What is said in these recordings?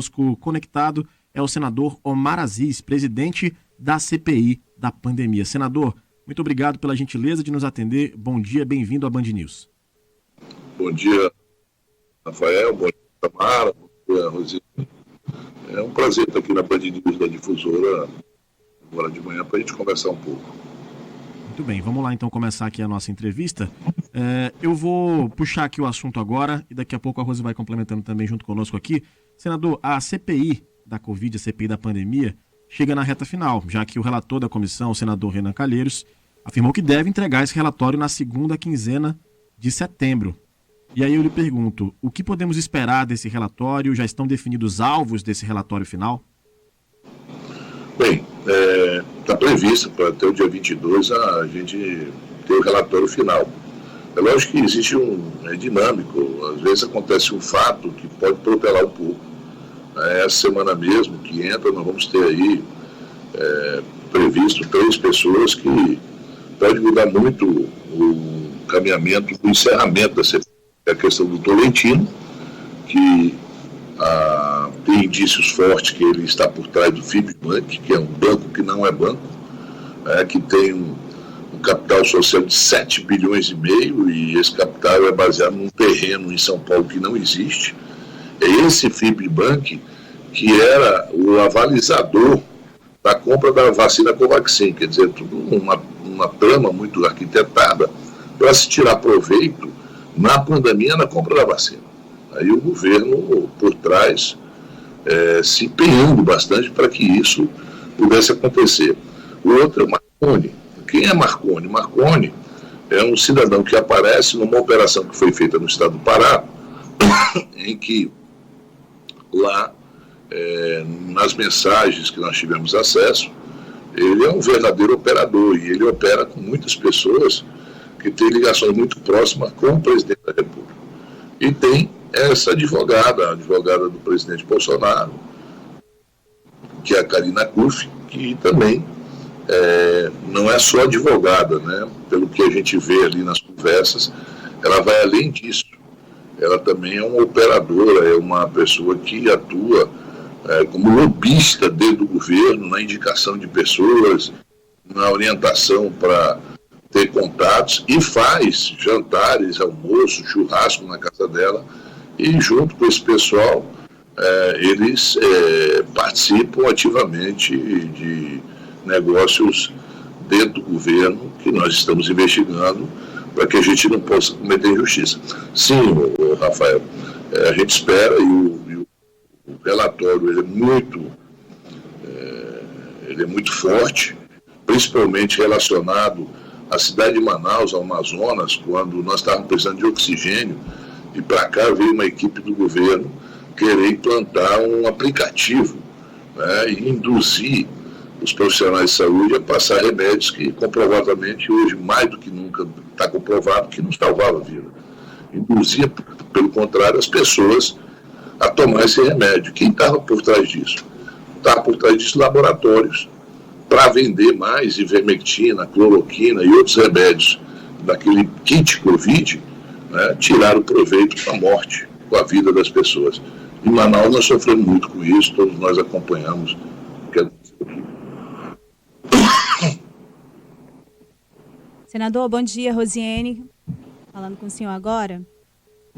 conosco conectado é o senador Omar Aziz, presidente da CPI da pandemia. Senador, muito obrigado pela gentileza de nos atender. Bom dia, bem-vindo à Band News. Bom dia, Rafael. Bom dia, Tamara. Bom dia, Rosine. É um prazer estar aqui na Band News da Difusora agora de manhã para a gente conversar um pouco. Muito bem, vamos lá então começar aqui a nossa entrevista. Eu vou puxar aqui o assunto agora e daqui a pouco a Rose vai complementando também junto conosco aqui. Senador, a CPI da Covid, a CPI da pandemia, chega na reta final, já que o relator da comissão, o senador Renan Calheiros, afirmou que deve entregar esse relatório na segunda quinzena de setembro. E aí eu lhe pergunto, o que podemos esperar desse relatório? Já estão definidos os alvos desse relatório final? Bem, está previsto para até o dia 22 a gente ter o relatório final. É lógico que existe é dinâmico, às vezes acontece um fato que pode protelar um pouco. Essa semana mesmo que entra, nós vamos ter aí previsto 3 pessoas que pode mudar muito o caminhamento do encerramento da CPI. A questão do Tolentino, que tem indícios fortes que ele está por trás do Fibbank, que é um banco que não é banco, que tem um capital social de 7 bilhões e meio, e esse capital é baseado num terreno em São Paulo que não existe. É esse Fibbank que era o avalizador da compra da vacina Covaxin, quer dizer, tudo uma trama muito arquitetada para se tirar proveito na pandemia, na compra da vacina. Aí o governo, por trás, se empenhando bastante para que isso pudesse acontecer. O outro é Marconi. Quem é Marconi? Marconi é um cidadão que aparece numa operação que foi feita no estado do Pará, em que lá, nas mensagens que nós tivemos acesso, ele é um verdadeiro operador e ele opera com muitas pessoas que tem ligações muito próximas com o presidente da República. E tem essa advogada, a advogada do presidente Bolsonaro, que é a Karina Cuff, que também não é só advogada, né? Pelo que a gente vê ali nas conversas, ela vai além disso. Ela também é uma operadora, é uma pessoa que atua como lobista dentro do governo, na indicação de pessoas, na orientação para ter contatos, e faz jantares, almoço, churrasco na casa dela, e junto com esse pessoal eles participam ativamente de negócios dentro do governo que nós estamos investigando para que a gente não possa cometer injustiça. Sim, Rafael, a gente espera, e o relatório ele é muito forte, principalmente relacionado a cidade de Manaus, ao Amazonas, quando nós estávamos precisando de oxigênio, e para cá veio uma equipe do governo querer implantar um aplicativo, né, e induzir os profissionais de saúde a passar remédios que comprovadamente hoje, mais do que nunca, está comprovado que não salvava a vida. Induzia, pelo contrário, as pessoas a tomar esse remédio. Quem estava por trás disso? Estava por trás disso laboratórios, para vender mais ivermectina, cloroquina e outros remédios daquele kit Covid, né, tirar o proveito com a morte, com a vida das pessoas. Em Manaus nós sofremos muito com isso, todos nós acompanhamos. Senador, bom dia, Rosiane, falando com o senhor agora.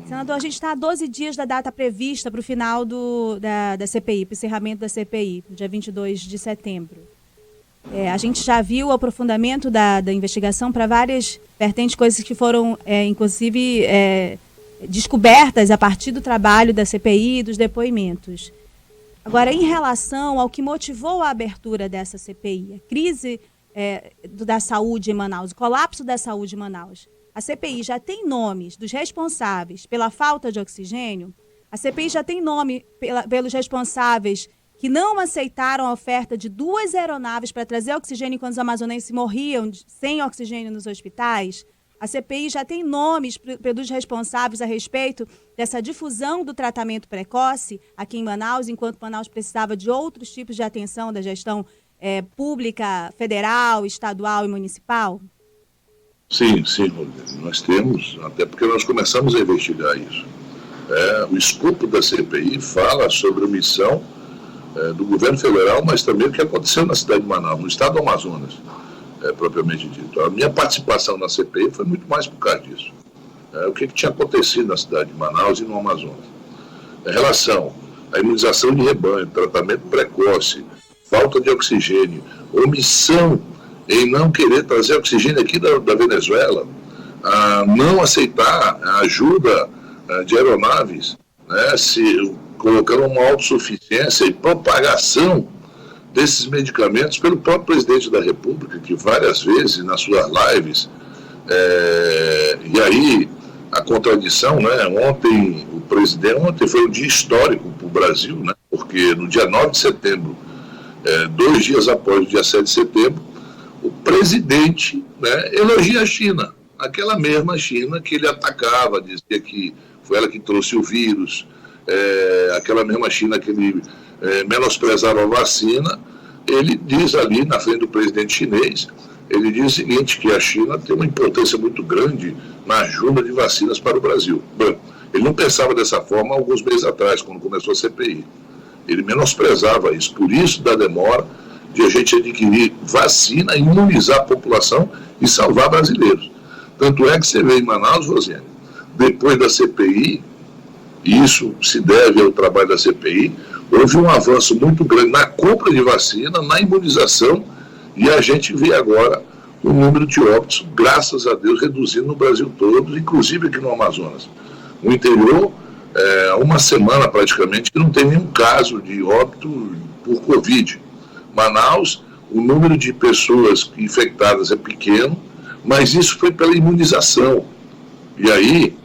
Senador, a gente está a 12 dias da data prevista para o final da CPI, para o encerramento da CPI, no dia 22 de setembro. A gente já viu o aprofundamento da investigação para várias vertentes, coisas que foram, inclusive, descobertas a partir do trabalho da CPI e dos depoimentos. Agora, em relação ao que motivou a abertura dessa CPI, a crise da saúde em Manaus, o colapso da saúde em Manaus, a CPI já tem nomes dos responsáveis pela falta de oxigênio, a CPI já tem nome pelos responsáveis que não aceitaram a oferta de 2 aeronaves para trazer oxigênio enquanto os amazonenses morriam sem oxigênio nos hospitais. A CPI já tem nomes pelos responsáveis a respeito dessa difusão do tratamento precoce aqui em Manaus, enquanto Manaus precisava de outros tipos de atenção da gestão pública, federal, estadual e municipal? Sim, Rodrigo. Nós temos, até porque nós começamos a investigar isso. O escopo da CPI fala sobre a omissão do governo federal, mas também o que aconteceu na cidade de Manaus, no estado do Amazonas, propriamente dito. A minha participação na CPI foi muito mais por causa disso. O que tinha acontecido na cidade de Manaus e no Amazonas. Em relação à imunização de rebanho, tratamento precoce, falta de oxigênio, omissão em não querer trazer oxigênio aqui da Venezuela, não aceitar a ajuda de aeronaves, né, colocando uma autossuficiência e propagação desses medicamentos pelo próprio presidente da República, que várias vezes nas suas lives, e aí a contradição, né, ontem foi um dia histórico para o Brasil, né, porque no dia 9 de setembro, 2 dias após o dia 7 de setembro, o presidente, né, elogia a China, aquela mesma China que ele atacava, dizia que foi ela que trouxe o vírus, aquela mesma China que ele menosprezava a vacina. Ele diz ali na frente do presidente chinês, ele diz o seguinte, que a China tem uma importância muito grande na ajuda de vacinas para o Brasil. Bom, ele não pensava dessa forma alguns meses atrás, quando começou a CPI. Ele menosprezava isso, por isso da demora de a gente adquirir vacina, imunizar a população e salvar brasileiros. Tanto é que você vê em Manaus, Rosiane, depois da CPI, e isso se deve ao trabalho da CPI, houve um avanço muito grande na compra de vacina, na imunização, e a gente vê agora o número de óbitos, graças a Deus, reduzindo no Brasil todo, inclusive aqui no Amazonas. No interior, uma semana praticamente, que não tem nenhum caso de óbito por Covid. Manaus, o número de pessoas infectadas é pequeno, mas isso foi pela imunização. E aí,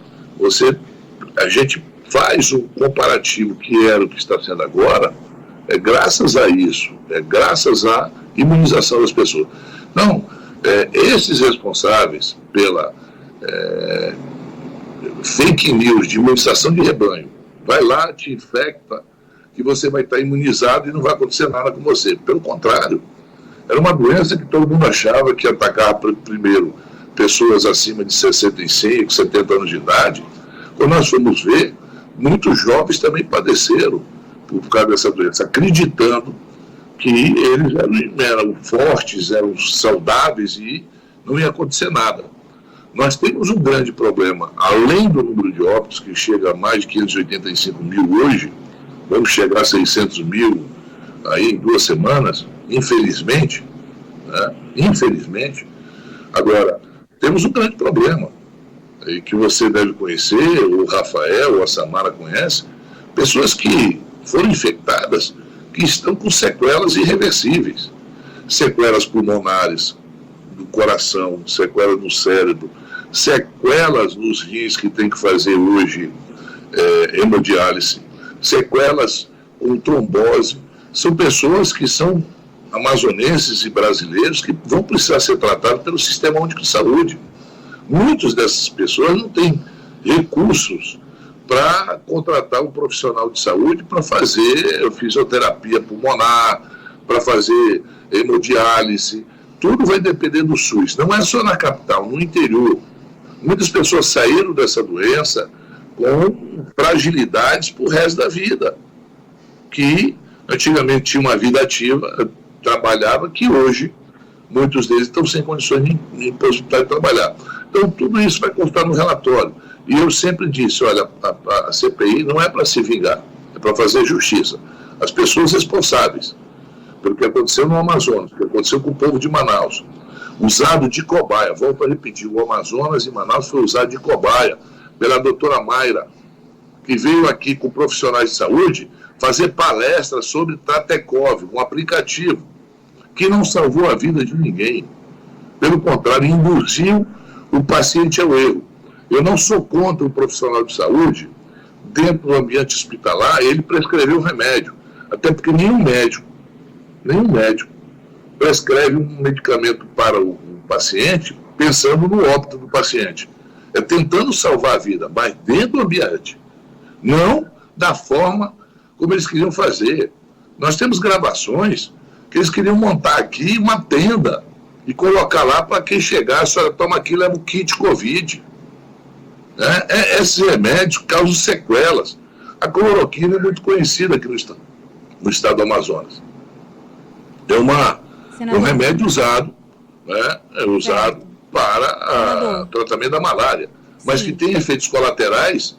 a gente faz um comparativo que era o que está sendo agora, graças a isso, graças à imunização das pessoas. Então, esses responsáveis pela fake news de imunização de rebanho, vai lá, te infecta, que você vai estar imunizado e não vai acontecer nada com você. Pelo contrário, era uma doença que todo mundo achava que atacava primeiro pessoas acima de 65, 70 anos de idade. Quando nós fomos ver, muitos jovens também padeceram por causa dessa doença, acreditando que eles eram fortes, eram saudáveis e não ia acontecer nada. Nós temos um grande problema, além do número de óbitos, que chega a mais de 585 mil hoje, vamos chegar a 600 mil aí em 2 semanas, infelizmente, né? Infelizmente. Agora, temos um grande problema, que você deve conhecer, o Rafael ou a Samara conhece, pessoas que foram infectadas, que estão com sequelas irreversíveis, sequelas pulmonares do coração, sequelas no cérebro, sequelas nos rins que tem que fazer hoje hemodiálise, sequelas com trombose. São pessoas que são amazonenses e brasileiros que vão precisar ser tratados pelo Sistema Único de Saúde. Muitas dessas pessoas não têm recursos para contratar um profissional de saúde para fazer fisioterapia pulmonar, para fazer hemodiálise. Tudo vai depender do SUS. Não é só na capital, no interior. Muitas pessoas saíram dessa doença com fragilidades para o resto da vida, que antigamente tinha uma vida ativa, trabalhava, que hoje muitos deles estão sem condições de possibilitar de trabalhar. Então, tudo isso vai constar no relatório. E eu sempre disse, olha, a CPI não é para se vingar, é para fazer justiça. As pessoas responsáveis pelo que aconteceu no Amazonas, o que aconteceu com o povo de Manaus, usado de cobaia, volto a repetir, o Amazonas e Manaus foi usado de cobaia pela doutora Mayra, que veio aqui com profissionais de saúde fazer palestras sobre Tratekov, um aplicativo que não salvou a vida de ninguém. Pelo contrário, induziu o paciente ao erro. Eu não sou contra o profissional de saúde, dentro do ambiente hospitalar, ele prescreveu um remédio. Até porque nenhum médico prescreve um medicamento para o paciente pensando no óbito do paciente. É tentando salvar a vida, mas dentro do ambiente. Não da forma como eles queriam fazer. Nós temos gravações que eles queriam montar aqui uma tenda e colocar lá para quem chegar, a senhora toma aqui e leva o kit Covid. Né? Esses remédios causam sequelas. A cloroquina é muito conhecida aqui no estado do Amazonas. É um remédio usado, né? É usado para tratamento da malária, mas que tem efeitos colaterais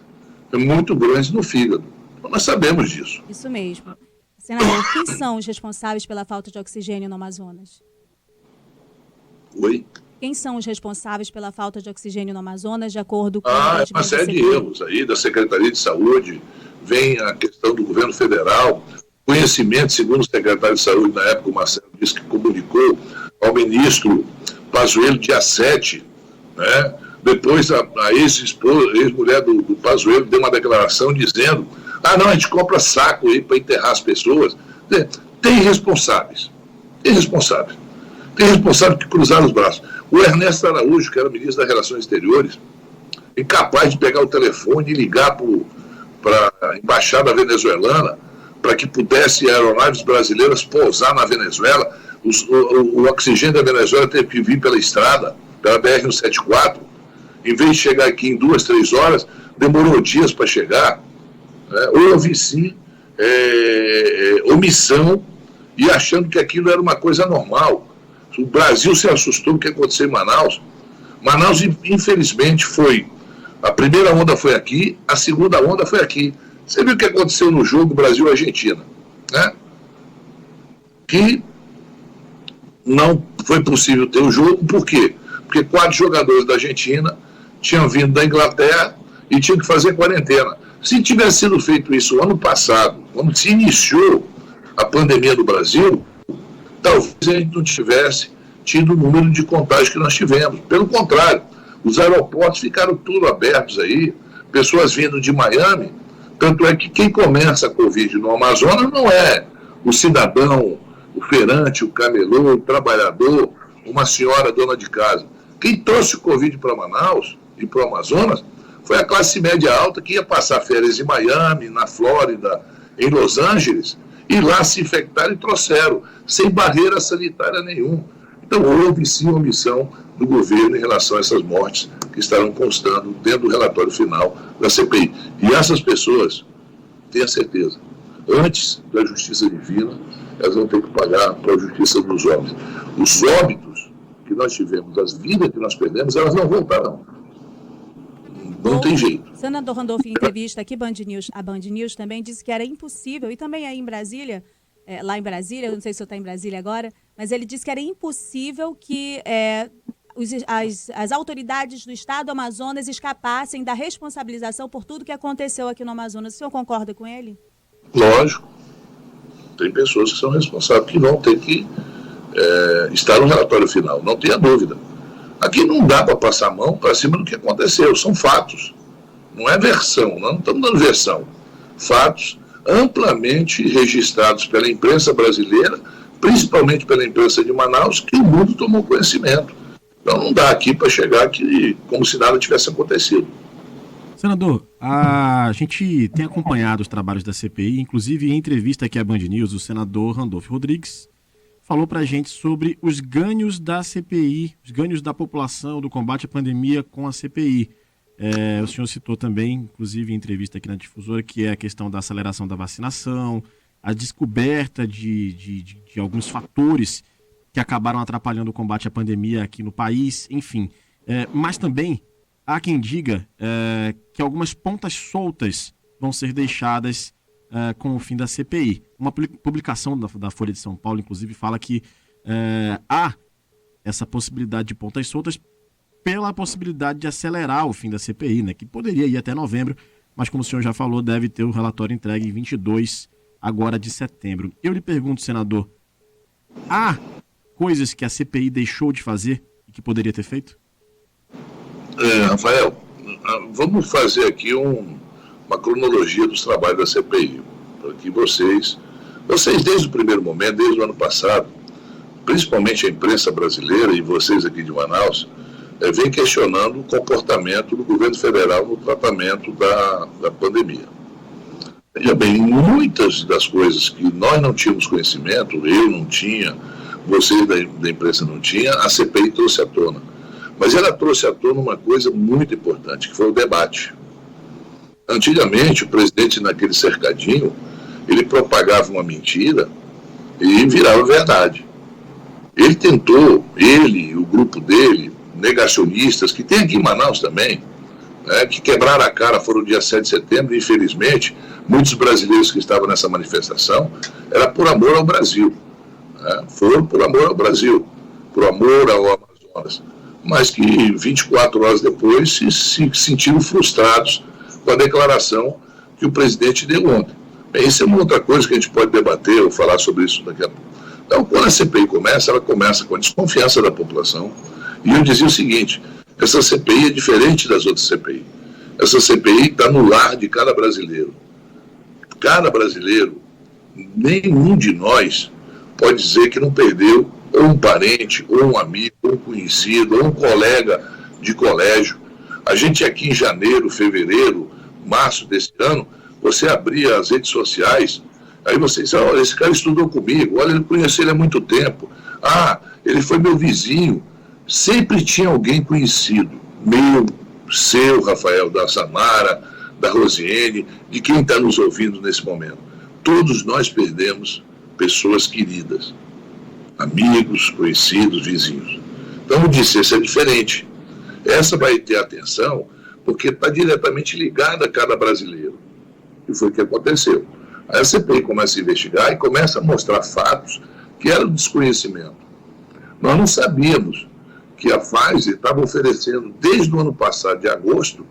muito grandes no fígado. Então, nós sabemos disso. Isso mesmo. Senador, quem são os responsáveis pela falta de oxigênio no Amazonas? Oi? Quem são os responsáveis pela falta de oxigênio no Amazonas, de acordo com... É uma série de erros aí da Secretaria de Saúde, vem a questão do governo federal, conhecimento, segundo o secretário de Saúde, na época, o Marcelo disse que comunicou ao ministro Pazuello dia 7, né? Depois a ex-mulher do Pazuello deu uma declaração dizendo: não, a gente compra saco aí para enterrar as pessoas. Tem responsáveis. Tem responsáveis que cruzaram os braços. O Ernesto Araújo, que era ministro das Relações Exteriores, incapaz de pegar o telefone e ligar para a embaixada venezuelana para que pudesse aeronaves brasileiras pousar na Venezuela. O oxigênio da Venezuela teve que vir pela estrada, pela BR-174. Em vez de chegar aqui em 2, 3 horas, demorou dias para chegar. Houve sim omissão e achando que aquilo era uma coisa normal. O Brasil se assustou com o que aconteceu em Manaus. Manaus, infelizmente, a primeira onda foi aqui, a segunda onda foi aqui. Você viu o que aconteceu no jogo Brasil-Argentina, né? Que não foi possível ter o jogo, por quê? Porque 4 jogadores da Argentina tinham vindo da Inglaterra e tinham que fazer quarentena. Se tivesse sido feito isso ano passado, quando se iniciou a pandemia do Brasil, talvez a gente não tivesse tido o número de contágios que nós tivemos. Pelo contrário, os aeroportos ficaram tudo abertos aí, pessoas vindo de Miami. Tanto é que quem começa a Covid no Amazonas não é o cidadão, o feirante, o camelô, o trabalhador, uma senhora dona de casa. Quem trouxe o Covid para Manaus e para o Amazonas foi a classe média alta que ia passar férias em Miami, na Flórida, em Los Angeles, e lá se infectaram e trouxeram, sem barreira sanitária nenhuma. Então houve sim omissão do governo em relação a essas mortes que estarão constando dentro do relatório final da CPI. E essas pessoas, tenha certeza, antes da justiça divina, elas vão ter que pagar para a justiça dos homens. Os óbitos que nós tivemos, as vidas que nós perdemos, elas não voltarão. Não tem jeito. Senador Randolph, em entrevista aqui, a Band News também disse que era impossível, e também aí em Brasília, lá em Brasília, eu não sei se o senhor está em Brasília agora, mas ele disse que era impossível que as autoridades do estado do Amazonas escapassem da responsabilização por tudo que aconteceu aqui no Amazonas. O senhor concorda com ele? Lógico. Tem pessoas que são responsáveis, que vão ter que estar no relatório final, não tenha dúvida. Aqui não dá para passar a mão para cima do que aconteceu, são fatos. Não é versão, nós não estamos dando versão. Fatos amplamente registrados pela imprensa brasileira, principalmente pela imprensa de Manaus, que o mundo tomou conhecimento. Então não dá aqui para chegar aqui como se nada tivesse acontecido. Senador, a gente tem acompanhado os trabalhos da CPI, inclusive em entrevista aqui à Band News, o senador Randolph Rodrigues falou para a gente sobre os ganhos da CPI, os ganhos da população do combate à pandemia com a CPI. O senhor citou também, inclusive em entrevista aqui na Difusora, que é a questão da aceleração da vacinação, a descoberta de alguns fatores que acabaram atrapalhando o combate à pandemia aqui no país, enfim. Mas também há quem diga que algumas pontas soltas vão ser deixadas com o fim da CPI. Uma publicação da Folha de São Paulo, inclusive, fala que há essa possibilidade de pontas soltas pela possibilidade de acelerar o fim da CPI, né, que poderia ir até novembro, mas como o senhor já falou, deve ter o relatório entregue em 22 agora de setembro. Eu lhe pergunto, senador, há coisas que a CPI deixou de fazer e que poderia ter feito? Rafael, vamos fazer aqui uma cronologia dos trabalhos da CPI, para que vocês desde o primeiro momento, desde o ano passado, principalmente a imprensa brasileira e vocês aqui de Manaus, vem questionando o comportamento do governo federal no tratamento da pandemia. Veja bem, muitas das coisas que nós não tínhamos conhecimento, eu não tinha, vocês da imprensa não tinham, a CPI trouxe à tona. Mas ela trouxe à tona uma coisa muito importante, que foi o debate. Antigamente, o presidente, naquele cercadinho, ele propagava uma mentira e virava verdade. Ele tentou, ele e o grupo dele, negacionistas, que tem aqui em Manaus também, que quebraram a cara, foram no dia 7 de setembro, e infelizmente, muitos brasileiros que estavam nessa manifestação, era por amor ao Brasil. Foram por amor ao Brasil, por amor ao Amazonas. Mas que 24 horas depois se sentiram frustrados com a declaração que o presidente deu ontem. Bem, isso é uma outra coisa que a gente pode debater ou falar sobre isso daqui a pouco. Então, quando a CPI começa, ela começa com a desconfiança da população. E eu dizia o seguinte, essa CPI é diferente das outras CPI. Essa CPI está no lar de cada brasileiro. Cada brasileiro, nenhum de nós pode dizer que não perdeu ou um parente, ou um amigo, ou um conhecido, ou um colega de colégio. A gente aqui em janeiro, fevereiro, março desse ano, você abria as redes sociais, aí você diz, olha, esse cara estudou comigo, olha, eu conheci ele há muito tempo, ele foi meu vizinho. Sempre tinha alguém conhecido, meu, seu, Rafael, da Samara, da Rosiane, de quem está nos ouvindo nesse momento. Todos nós perdemos pessoas queridas, amigos, conhecidos, vizinhos. Então, eu disse, essa é diferente. Essa vai ter atenção, porque está diretamente ligada a cada brasileiro. E foi o que aconteceu. Aí a CPI começa a investigar e começa a mostrar fatos que eram desconhecimento. Nós não sabíamos que a Pfizer estava oferecendo, desde o ano passado, de agosto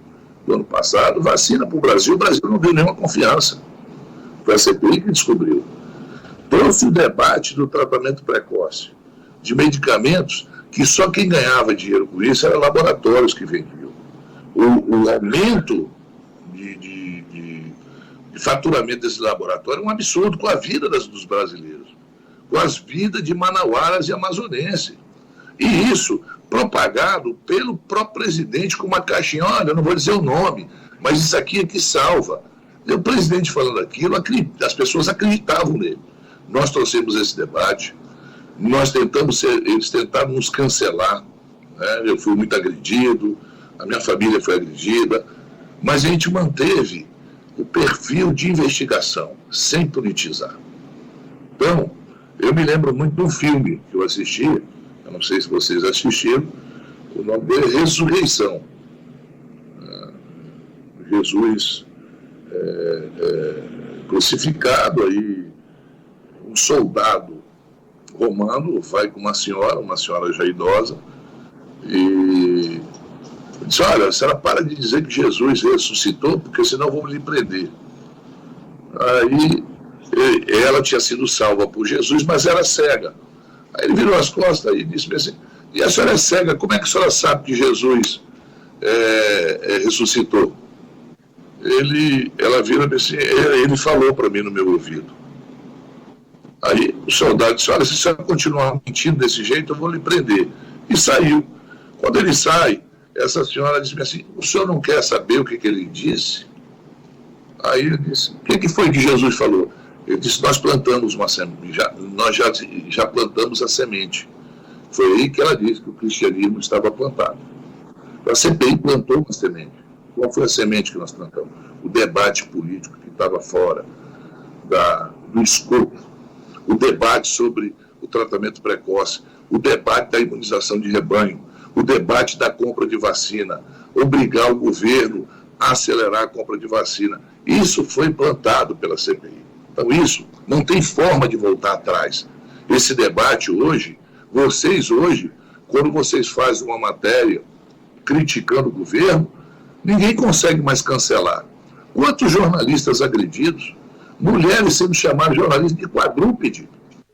do ano passado, vacina para o Brasil. O Brasil não deu nenhuma confiança. Foi a CPI que descobriu. Trouxe o debate do tratamento precoce, de medicamentos que só quem ganhava dinheiro com isso eram laboratórios que vendiam. O aumento de faturamento desse laboratório é um absurdo com a vida dos brasileiros, com as vidas de manauaras e amazonenses. E isso propagado pelo próprio presidente com uma caixinha, olha, eu não vou dizer o nome, mas isso aqui é que salva. E o presidente falando aquilo, as pessoas acreditavam nele. Nós trouxemos esse debate, eles tentaram nos cancelar, eu fui muito agredido, a minha família foi agredida, mas a gente manteve o perfil de investigação, sem politizar. Então, eu me lembro muito de um filme que eu assisti, eu não sei se vocês assistiram, o nome dele é Ressurreição. Jesus crucificado, aí um soldado romano vai com uma senhora já idosa, e disse, olha, a senhora para de dizer que Jesus ressuscitou, porque senão eu vou lhe prender. Aí ela tinha sido salva por Jesus, mas era cega. Aí ele virou as costas e disse assim, e a senhora é cega, como é que a senhora sabe que Jesus ressuscitou? Ela vira assim, ele falou para mim no meu ouvido. Aí o soldado disse, olha, se a senhora continuar mentindo desse jeito, eu vou lhe prender. E saiu. Quando ele sai, essa senhora disse assim, o senhor não quer saber o que ele disse? Aí ele disse, o que foi que Jesus falou? Ele disse, nós plantamos uma semente, nós já plantamos a semente. Foi aí que ela disse que o cristianismo estava plantado. A CPI plantou uma semente. Qual foi a semente que nós plantamos? O debate político que estava fora do escopo. O debate sobre o tratamento precoce. O debate da imunização de rebanho. O debate da compra de vacina. Obrigar o governo a acelerar a compra de vacina. Isso foi plantado pela CPI. Então isso não tem forma de voltar atrás. Esse debate hoje, quando vocês fazem uma matéria criticando o governo, ninguém consegue mais cancelar. Quantos jornalistas agredidos, mulheres sendo chamadas de jornalistas de quadrúpede.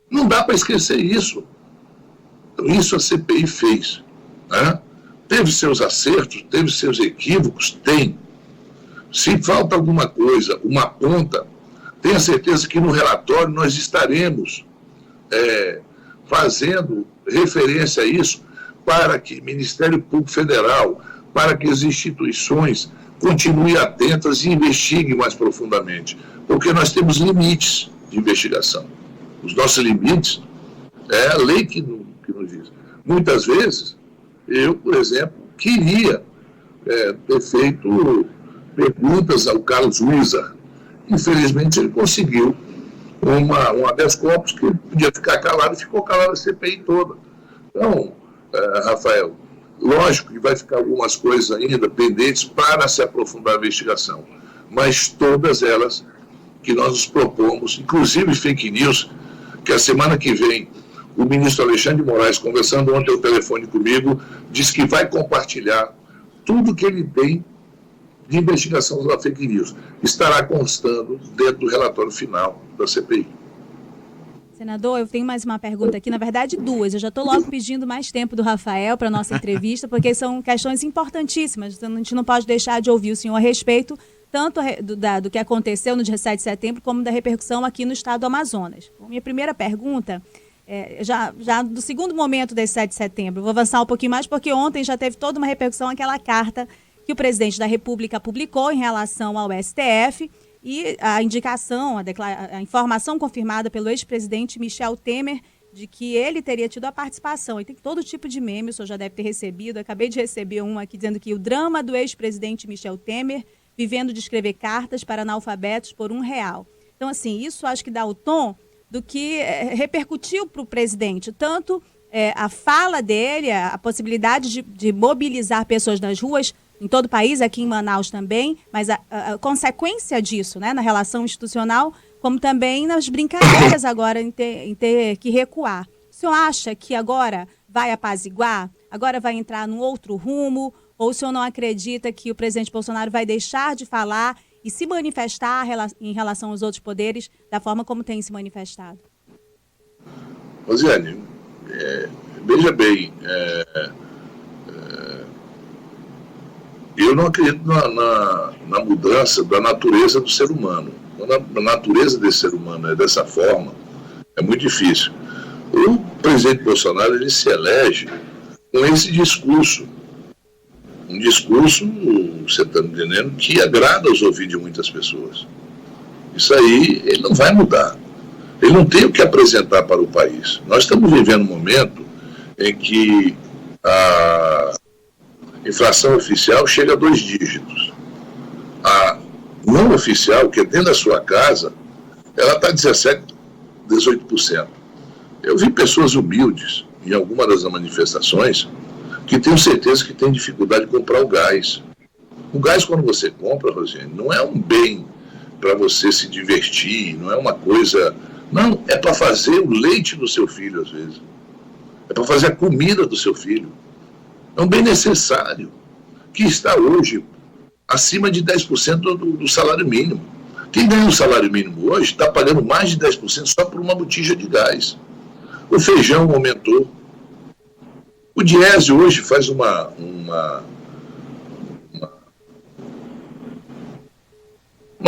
Não dá para esquecer isso. Então, isso a CPI fez. Né? Teve seus acertos, teve seus equívocos? Tem. Se falta alguma coisa, uma ponta, tenha certeza que no relatório nós estaremos fazendo referência a isso para que o Ministério Público Federal, para que as instituições continuem atentas e investiguem mais profundamente, porque nós temos limites de investigação. Os nossos limites é a lei que nos diz. Muitas vezes, Eu, por exemplo, queria ter feito perguntas ao Carlos Wizard. Infelizmente, ele conseguiu um habeas corpus que podia ficar calado e ficou calado a CPI toda. Então, Rafael, lógico que vai ficar algumas coisas ainda pendentes para se aprofundar a investigação, mas todas elas que nós nos propomos, inclusive fake news, que a semana que vem o ministro Alexandre de Moraes, conversando ontem ao telefone comigo, disse que vai compartilhar tudo que ele tem de investigação da fake news. Estará constando dentro do relatório final da CPI. Senador, eu tenho mais uma pergunta aqui, na verdade duas. Eu já estou logo pedindo mais tempo do Rafael para a nossa entrevista, porque são questões importantíssimas. A gente não pode deixar de ouvir o senhor a respeito tanto do que aconteceu no dia 7 de setembro, como da repercussão aqui no estado do Amazonas. Bom, minha primeira pergunta, já do segundo momento desse 7 de setembro, vou avançar um pouquinho mais, porque ontem já teve toda uma repercussão, aquela carta que o presidente da República publicou em relação ao STF, e a indicação, a informação confirmada pelo ex-presidente Michel Temer de que ele teria tido a participação. E tem todo tipo de meme, o senhor já deve ter recebido. Eu acabei de receber um aqui dizendo que o drama do ex-presidente Michel Temer, vivendo de escrever cartas para analfabetos por R$1. Então, assim, isso acho que dá o tom do que repercutiu para o presidente. Tanto a fala dele, a possibilidade de mobilizar pessoas nas ruas, em todo o país, aqui em Manaus também, mas a consequência disso, né, na relação institucional, como também nas brincadeiras agora em ter que recuar. O senhor acha que agora vai apaziguar? Agora vai entrar num outro rumo? Ou o senhor não acredita que o presidente Bolsonaro vai deixar de falar e se manifestar em relação aos outros poderes da forma como tem se manifestado? Rosiane, veja bem, eu não acredito na mudança da natureza do ser humano. Quando a natureza desse ser humano é dessa forma, é muito difícil. O presidente Bolsonaro, ele se elege com esse discurso. Um discurso, você está me entendendo, que agrada aos ouvidos de muitas pessoas. Isso aí, ele não vai mudar. Ele não tem o que apresentar para o país. Nós estamos vivendo um momento em que a inflação oficial chega a 2 dígitos. A não oficial, que é dentro da sua casa, ela está 17%, 18%. Eu vi pessoas humildes em alguma das manifestações que tenho certeza que tem dificuldade de comprar o gás. O gás, quando você compra, Rosiane, não é um bem para você se divertir, não é uma coisa... Não, é para fazer o leite do seu filho, às vezes. É para fazer a comida do seu filho. É um bem necessário, que está hoje acima de 10% do salário mínimo. Quem ganha o salário mínimo hoje está pagando mais de 10% só por uma botija de gás. O feijão aumentou. O Diese hoje faz uma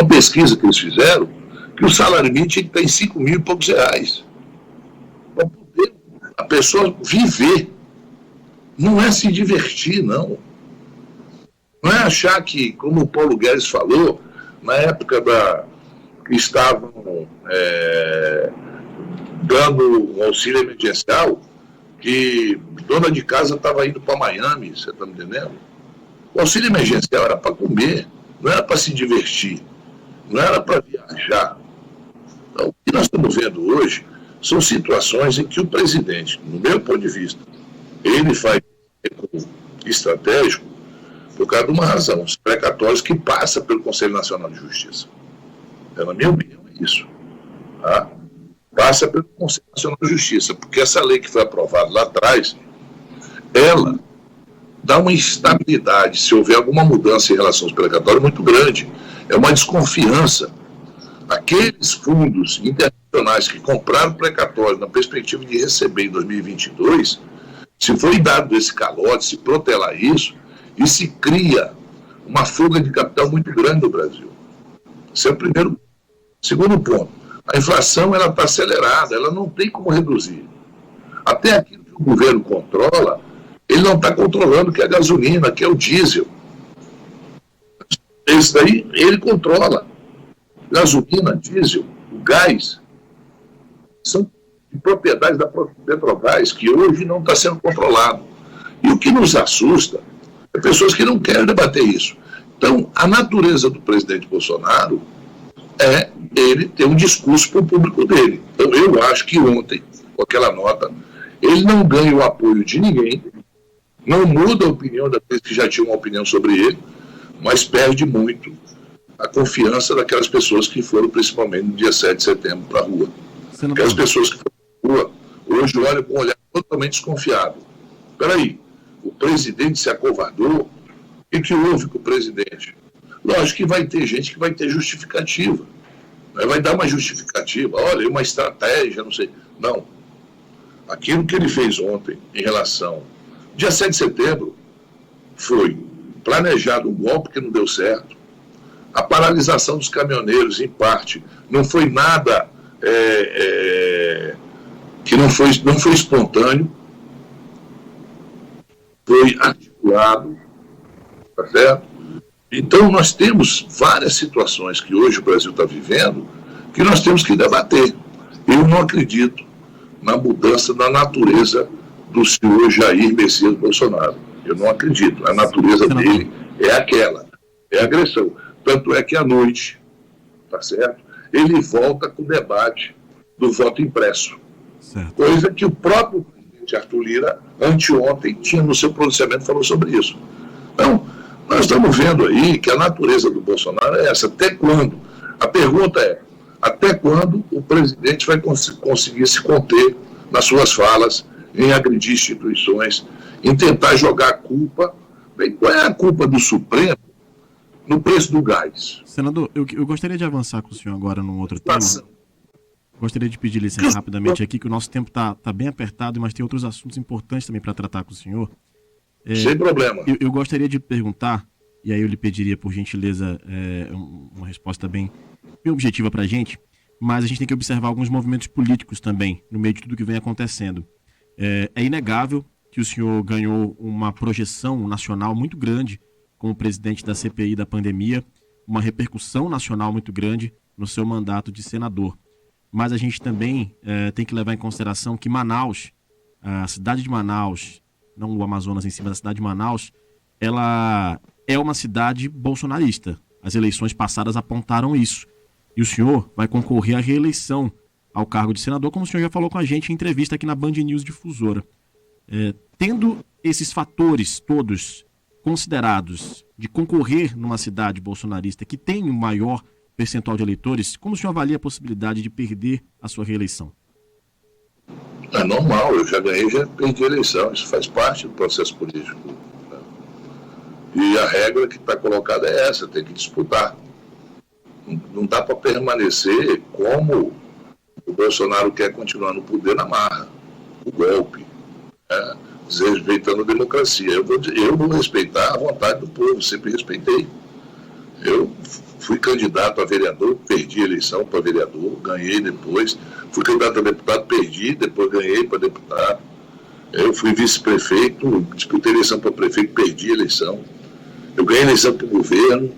pesquisa que eles fizeram, que o salário mínimo tinha que estar em 5 mil e poucos reais. Para poder a pessoa viver. Não é se divertir, não. Não é achar que, como o Paulo Guedes falou, na época que estavam dando um auxílio emergencial, que dona de casa estava indo para Miami, você está me entendendo? O auxílio emergencial era para comer, não era para se divertir, não era para viajar. Então, o que nós estamos vendo hoje são situações em que o presidente, no meu ponto de vista, ele faz estratégico por causa de uma razão, os precatórios que passa pelo Conselho Nacional de Justiça. Na minha opinião, é isso. Tá? Passa pelo Conselho Nacional de Justiça, porque essa lei que foi aprovada lá atrás, ela dá uma instabilidade, se houver alguma mudança em relação aos precatórios, muito grande. É uma desconfiança. Aqueles fundos internacionais que compraram precatórios na perspectiva de receber em 2022, se foi dado esse calote, se protelar isso, e se cria uma fuga de capital muito grande no Brasil. Esse é o primeiro. Segundo ponto, a inflação está acelerada, ela não tem como reduzir. Até aquilo que o governo controla, ele não está controlando, que é a gasolina, que é o diesel. Esse daí, ele controla. Gasolina, diesel, o gás, são propriedades da Petrobras, que hoje não está sendo controlado. E o o que nos assusta é pessoas que não querem debater isso. Então, a natureza do presidente Bolsonaro é ele ter um discurso para o público dele. Então, eu acho que ontem, com aquela nota, ele não ganha o apoio de ninguém, não muda a opinião daqueles que já tinham uma opinião sobre ele, mas perde muito a confiança daquelas pessoas que foram, principalmente no dia 7 de setembro, para a rua. Aquelas pessoas que foram para a rua, hoje olham com um olhar totalmente desconfiado. Espera aí, o presidente se acovardou? O que houve com o presidente? Lógico que vai ter gente que vai ter justificativa. Vai dar uma justificativa, olha, uma estratégia, não sei. Não. Aquilo que ele fez ontem em relação... Dia 7 de setembro foi planejado um golpe que não deu certo. A paralisação dos caminhoneiros, em parte, não foi nada que não foi espontâneo. Foi articulado, tá certo? Então, nós temos várias situações que hoje o Brasil está vivendo que nós temos que debater. Eu não acredito na mudança da natureza do senhor Jair Messias Bolsonaro. Eu não acredito. A natureza dele é aquela, é agressão. Tanto é que à noite, tá certo? Ele volta com o debate do voto impresso. Certo. Coisa que o próprio presidente Arthur Lira, anteontem, tinha no seu pronunciamento, falou sobre isso. Então, nós estamos vendo aí que a natureza do Bolsonaro é essa. Até quando? A pergunta é, até quando o presidente vai conseguir se conter nas suas falas, em agredir instituições, em tentar jogar a culpa? Bem, qual é a culpa do Supremo no preço do gás? Senador, eu gostaria de avançar com o senhor agora num outro tema. Gostaria de pedir licença rapidamente aqui, que o nosso tempo está bem apertado, mas tem outros assuntos importantes também para tratar com o senhor. Sem problema. Eu gostaria de perguntar, e aí eu lhe pediria, por gentileza, uma resposta bem objetiva para a gente, mas a gente tem que observar alguns movimentos políticos também, no meio de tudo que vem acontecendo. É inegável que o senhor ganhou uma projeção nacional muito grande como presidente da CPI da pandemia, uma repercussão nacional muito grande no seu mandato de senador. Mas a gente também tem que levar em consideração que Manaus, a cidade de Manaus, não o Amazonas em cima da cidade de Manaus, ela é uma cidade bolsonarista. As eleições passadas apontaram isso. E o senhor vai concorrer à reeleição ao cargo de senador, como o senhor já falou com a gente em entrevista aqui na Band News Difusora. Tendo esses fatores todos considerados de concorrer numa cidade bolsonarista que tem um maior percentual de eleitores, como o senhor avalia a possibilidade de perder a sua reeleição? É normal, eu já ganhei, já perdi a eleição, isso faz parte do processo político. Né? E a regra que está colocada é essa, tem que disputar. Não dá para permanecer como o Bolsonaro quer continuar no poder na marra, o golpe, né? Desrespeitando a democracia. Eu vou respeitar a vontade do povo, sempre respeitei. Eu fui candidato a vereador, perdi a eleição para vereador, ganhei depois. Fui candidato a deputado, perdi, depois ganhei para deputado. Eu fui vice-prefeito, disputei a eleição para prefeito, perdi a eleição. Eu ganhei a eleição para o governo,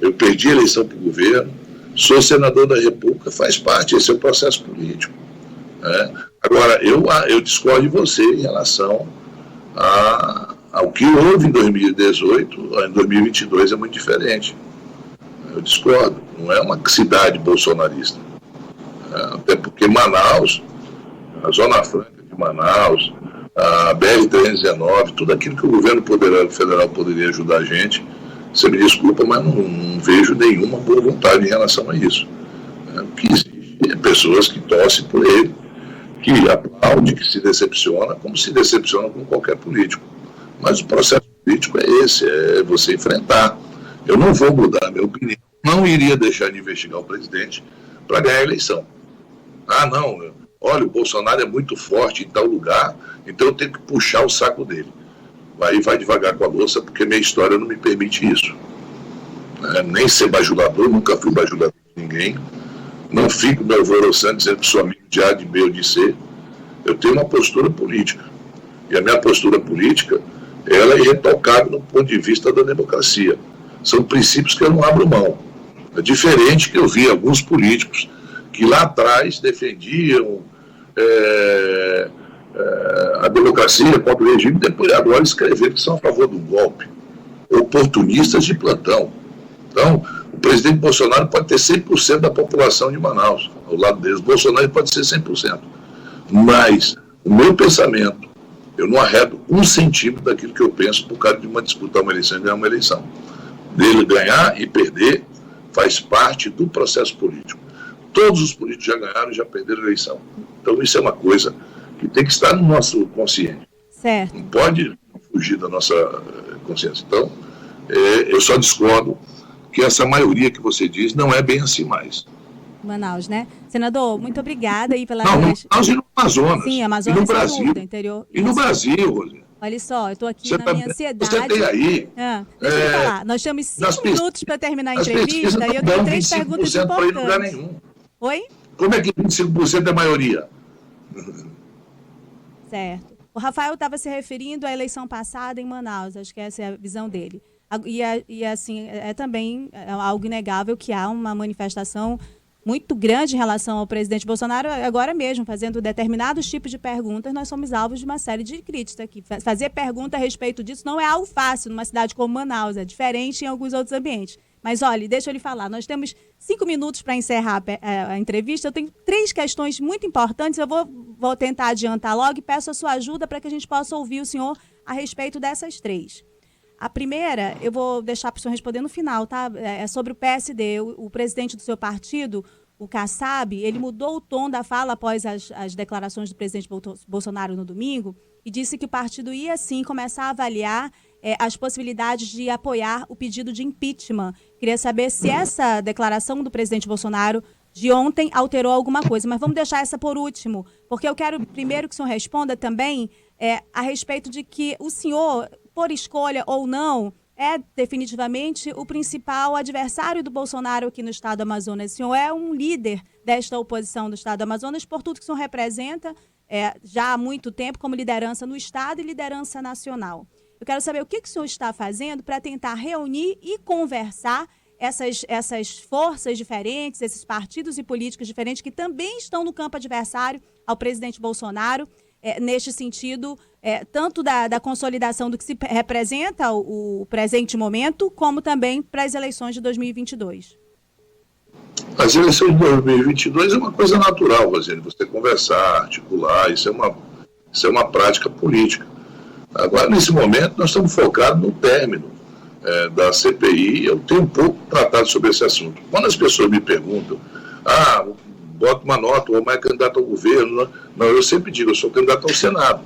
eu perdi a eleição para o governo. Sou senador da República, faz parte, esse é o processo político. Né? Agora, eu discordo de você em relação ao que houve em 2018, em 2022 é muito diferente. Eu discordo, não é uma cidade bolsonarista. Até porque Manaus, a Zona Franca de Manaus, a BR-319, tudo aquilo que o governo federal poderia ajudar a gente, você me desculpa, mas não vejo nenhuma boa vontade em relação a isso. O que existe é pessoas que torcem por ele, que aplaudem, que se decepciona, como se decepciona com qualquer político. Mas o processo político é esse, é você enfrentar. Eu não vou mudar a minha opinião, não iria deixar de investigar o presidente para ganhar a eleição. Ah, não, olha, o Bolsonaro é muito forte em tal lugar, então eu tenho que puxar o saco dele. Aí vai devagar com a louça, porque minha história não me permite isso. Nem ser bajulador, nunca fui bajulador de ninguém. Não fico me alvoroçando dizendo que sou amigo de A, de B ou de C. Eu tenho uma postura política. E a minha postura política, ela é irretocável do ponto de vista da democracia. São princípios que eu não abro mão. É diferente que eu vi alguns políticos que lá atrás defendiam a democracia contra o regime, depois agora escrever que são a favor do golpe. Oportunistas de plantão. Então, o presidente Bolsonaro pode ter 100% da população de Manaus ao lado deles. Bolsonaro pode ser 100%. Mas o meu pensamento, eu não arredo 1 centímetro daquilo que eu penso por causa de disputar uma eleição e ganhar uma eleição. Dele ganhar e perder faz parte do processo político. Todos os políticos já ganharam e já perderam a eleição. Então isso é uma coisa que tem que estar no nosso consciente. Certo. Não pode fugir da nossa consciência. Então, eu só discordo que essa maioria que você diz não é bem assim mais. Manaus, né? Senador, muito obrigada aí pela... Não, Manaus e no Amazonas. Sim, Amazonas e no Brasil. Dúvida, interior. E no Brasil, Rosane. Olha só, eu estou aqui Você na minha ansiedade. Você tem aí... Deixa eu falar, nós temos 5 minutos para terminar a entrevista e eu tenho 3 perguntas importantes. Lugar nenhum. Oi? Como é que 25% é a maioria? Certo. O Rafael estava se referindo à eleição passada em Manaus, acho que essa é a visão dele. E assim, é também algo inegável que há uma manifestação muito grande em relação ao presidente Bolsonaro, agora mesmo, fazendo determinados tipos de perguntas, nós somos alvos de uma série de críticas aqui. Fazer pergunta a respeito disso não é algo fácil numa cidade como Manaus, é diferente em alguns outros ambientes. Mas, olha, deixa eu lhe falar, nós temos 5 minutos para encerrar a entrevista, eu tenho 3 questões muito importantes, eu vou tentar adiantar logo e peço a sua ajuda para que a gente possa ouvir o senhor a respeito dessas 3. A primeira, eu vou deixar para o senhor responder no final, tá? É sobre o PSD. O presidente do seu partido, o Kassab, ele mudou o tom da fala após as declarações do presidente Bolsonaro no domingo e disse que o partido ia, sim, começar a avaliar as possibilidades de apoiar o pedido de impeachment. Queria saber se essa declaração do presidente Bolsonaro de ontem alterou alguma coisa, mas vamos deixar essa por último, porque eu quero primeiro que o senhor responda também a respeito de que o senhor, por escolha ou não, é definitivamente o principal adversário do Bolsonaro aqui no estado do Amazonas. O senhor é um líder desta oposição do estado do Amazonas por tudo que o senhor representa já há muito tempo como liderança no estado e liderança nacional. Eu quero saber o que o senhor está fazendo para tentar reunir e conversar essas forças diferentes, esses partidos e políticos diferentes que também estão no campo adversário ao presidente Bolsonaro, neste sentido, tanto da consolidação do que se representa o presente momento, como também para as eleições de 2022. As eleições de 2022 é uma coisa natural, Rosane, você conversar, articular, isso é uma prática política. Agora, nesse momento, nós estamos focados no término da CPI. Eu tenho um pouco tratado sobre esse assunto. Quando as pessoas me perguntam, bota uma nota, ou mais candidato ao governo, não, eu sempre digo, eu sou candidato ao Senado.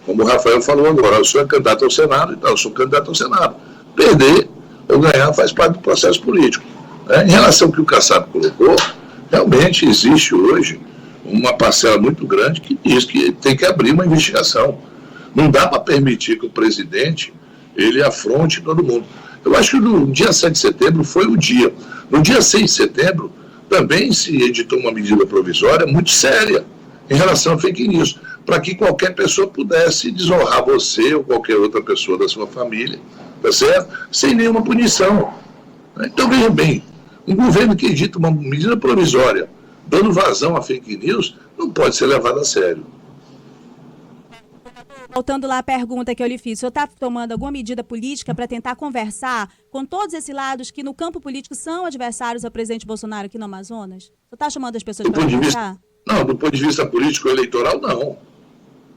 Como o Rafael falou agora, eu sou candidato ao Senado, então eu sou candidato ao Senado. Perder ou ganhar faz parte do processo político. Em relação ao que o Kassab colocou, realmente existe hoje uma parcela muito grande que diz que tem que abrir uma investigação. Não dá para permitir que o presidente ele afronte todo mundo. Eu acho que no dia 7 de setembro foi o dia. No dia 6 de setembro também se editou uma medida provisória muito séria em relação a fake news, para que qualquer pessoa pudesse desonrar você ou qualquer outra pessoa da sua família, tá certo? Sem nenhuma punição. Então, veja bem, um governo que edita uma medida provisória dando vazão a fake news não pode ser levado a sério. Voltando lá à pergunta que eu lhe fiz, o senhor está tomando alguma medida política para tentar conversar com todos esses lados que no campo político são adversários ao presidente Bolsonaro aqui no Amazonas? O senhor está chamando as pessoas para conversar? Não, do ponto de vista político-eleitoral, não.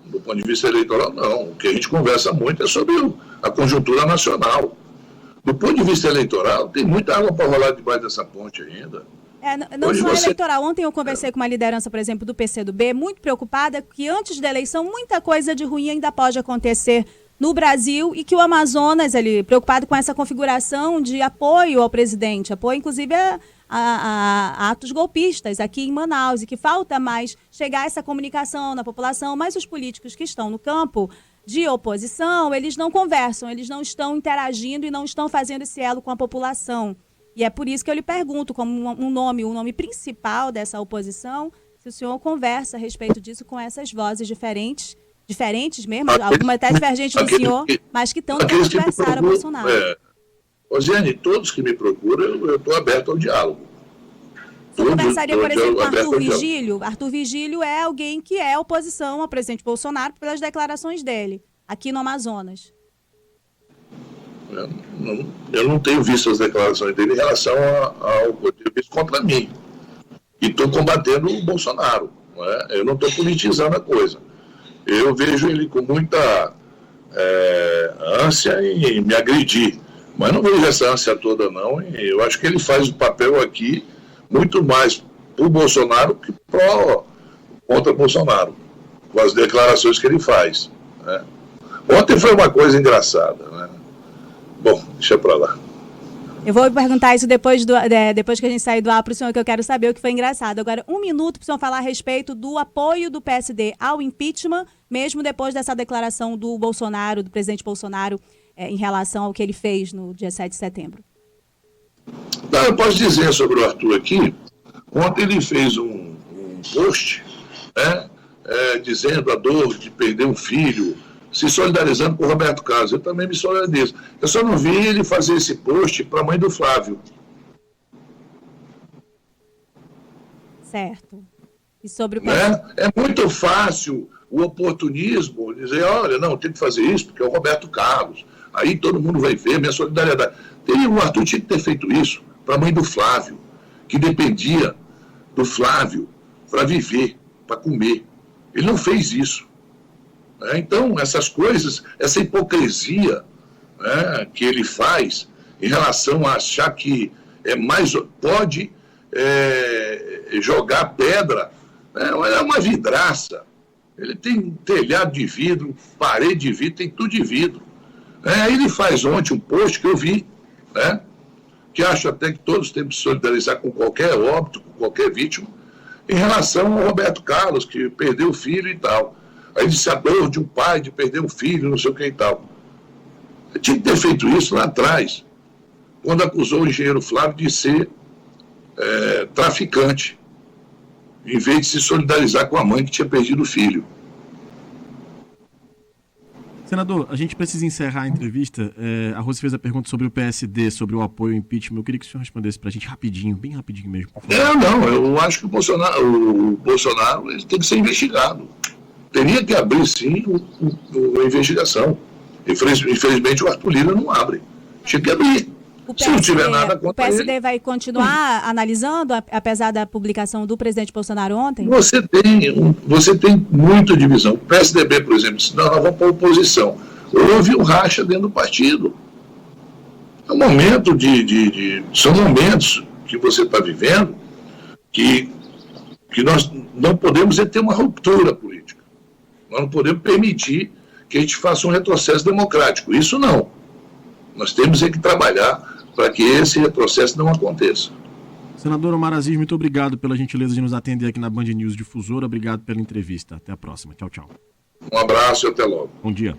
Do ponto de vista eleitoral, não. O que a gente conversa muito é sobre a conjuntura nacional. Do ponto de vista eleitoral, tem muita água para rolar debaixo dessa ponte ainda. Não só eleitoral. Ontem eu conversei com uma liderança, por exemplo, do PCdoB, muito preocupada que antes da eleição muita coisa de ruim ainda pode acontecer no Brasil e que o Amazonas, ele preocupado com essa configuração de apoio ao presidente, apoio inclusive a atos golpistas aqui em Manaus, e que falta mais chegar essa comunicação na população, mas os políticos que estão no campo de oposição, eles não conversam, eles não estão interagindo e não estão fazendo esse elo com a população. E é por isso que eu lhe pergunto, como um nome principal dessa oposição, se o senhor conversa a respeito disso com essas vozes diferentes mesmo, alguma até divergente do senhor, mas que estão no adversário ao Bolsonaro. Rosiane, todos que me procuram, eu estou aberto ao diálogo. Você conversaria, por exemplo, com Arthur Vigílio. Vigílio? Arthur Vigílio é alguém que é oposição ao presidente Bolsonaro pelas declarações dele, aqui no Amazonas. Eu não tenho visto as declarações dele em relação ao poder visto contra mim. E estou combatendo o Bolsonaro. Não é? Eu não estou politizando a coisa. Eu vejo ele com muita ânsia em me agredir. Mas não vejo essa ânsia toda, não. E eu acho que ele faz o papel aqui muito mais pro Bolsonaro que contra o Bolsonaro, com as declarações que ele faz. Né? Ontem foi uma coisa engraçada. Né? Bom, deixa para lá. Eu vou perguntar isso depois que a gente sair do ar para o senhor, que eu quero saber o que foi engraçado. Agora, 1 minuto para o senhor falar a respeito do apoio do PSD ao impeachment, mesmo depois dessa declaração do Bolsonaro, do presidente Bolsonaro, em relação ao que ele fez no dia 7 de setembro. Não, eu posso dizer sobre o Arthur aqui. Ontem ele fez um post, né, dizendo a dor de perder um filho, se solidarizando com o Roberto Carlos. Eu também me solidarizo. Eu só não vi ele fazer esse post para a mãe do Flávio. Certo. E sobre o... É muito fácil o oportunismo dizer, olha, não, tem que fazer isso porque é o Roberto Carlos. Aí todo mundo vai ver minha solidariedade. O Arthur tinha que ter feito isso para a mãe do Flávio, que dependia do Flávio para viver, para comer. Ele não fez isso. Então, essas coisas, essa hipocrisia, né, que ele faz em relação a achar que pode jogar pedra, é uma vidraça. Ele tem um telhado de vidro, parede de vidro, tem tudo de vidro. Ele faz ontem um post que eu vi, né, que acho até que todos temos que se solidarizar com qualquer óbito, com qualquer vítima, em relação ao Roberto Carlos, que perdeu o filho e tal. Aí disse a dor de um pai de perder um filho, não sei o que e tal. Eu tinha que ter feito isso lá atrás, quando acusou o engenheiro Flávio de ser traficante, em vez de se solidarizar com a mãe que tinha perdido o filho. Senador, a gente precisa encerrar a entrevista. A Rose fez a pergunta sobre o PSD, sobre o apoio ao impeachment. Eu queria que o senhor respondesse para a gente rapidinho, bem rapidinho mesmo. Eu acho que o Bolsonaro ele tem que ser investigado. Teria que abrir, sim, uma investigação. Infelizmente, o Arthur Lira não abre. Tinha que abrir. Se não tiver nada contra o PSD ele, vai continuar analisando, apesar da publicação do presidente Bolsonaro ontem? Você tem muita divisão. O PSDB, por exemplo, disse, não, nós vamos para a oposição. Houve um racha dentro do partido. É um momento são momentos que você está vivendo que nós não podemos ter uma ruptura política. Nós não podemos permitir que a gente faça um retrocesso democrático. Isso não. Nós temos que trabalhar para que esse retrocesso não aconteça. Senador Omar Aziz, muito obrigado pela gentileza de nos atender aqui na Band News Difusora. Obrigado pela entrevista. Até a próxima. Tchau, tchau. Um abraço e até logo. Bom dia.